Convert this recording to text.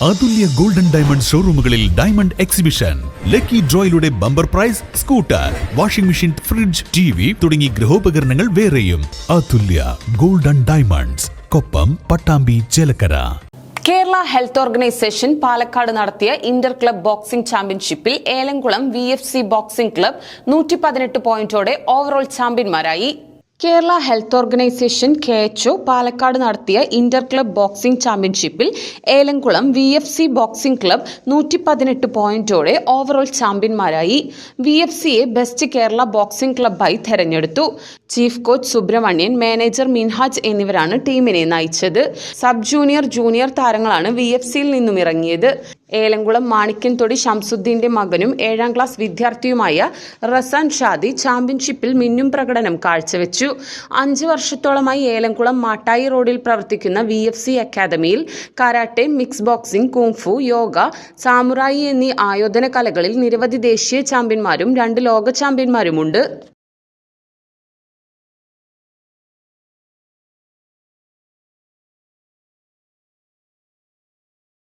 അതുല്യ golden diamond ഷോറൂമുകളിൽ diamond exhibition. Lucky ഡ്രോയിലൂടെ bumper prize, scooter, washing machine, fridge, TV തുടങ്ങി ഗൃഹോപകരണങ്ങൾ വേറെയും. Athulya golden diamonds, Koppam, Pattambi, Chelakkara. Kerala health organisation Palakkad നടത്തിയ ഇന്റർ ക്ലബ് ബോക്സിംഗ് ചാമ്പ്യൻഷിപ്പിൽ ഏലംകുളം VFC ബോക്സിംഗ് ക്ലബ് 118 പോയിന്റോടെ ഓവറോൾ ചാമ്പ്യന്മാരായി. Kerala health organisation KHO Palakkad നടത്തിയ ഇന്റർ ക്ലബ് ബോക്സിംഗ് ചാമ്പ്യൻഷിപ്പിൽ ഏലംകുളം VFC ബോക്സിംഗ് ക്ലബ് 118 പോയിന്റോടെ ഓവറോൾ ചാമ്പ്യന്മാരായി. VFCയെ ബെസ്റ്റ് കേരള ബോക്സിംഗ് ക്ലബ്ബായി തെരഞ്ഞെടുത്തു. Chief coach Subramanian, manager Minhaj എന്നിവരാണ് ടീമിനെ നയിച്ചത്. സബ് ജൂനിയർ, ജൂനിയർ താരങ്ങളാണ് VFCയിൽ നിന്നും ഇറങ്ങിയത്. ഏലംകുളം മാണിക്യൻതൊടി ഷംസുദ്ദീന്റെ മകനും 7ാം ക്ലാസ് വിദ്യാർത്ഥിയുമായ റസാൻ ഷാദി ചാമ്പ്യൻഷിപ്പിൽ മിന്നും പ്രകടനം കാഴ്ചവെച്ചു. 5 വർഷത്തോളമായി ഏലംകുളം മാട്ടായി റോഡിൽ പ്രവർത്തിക്കുന്ന VFC അക്കാദമിയിൽ karate, mix boxing, kung fu, yoga, സാമുറായി എന്നീ ആയോധന കലകളിൽ നിരവധി ദേശീയ ചാമ്പ്യന്മാരും 2 ലോക ചാമ്പ്യന്മാരുമുണ്ട്.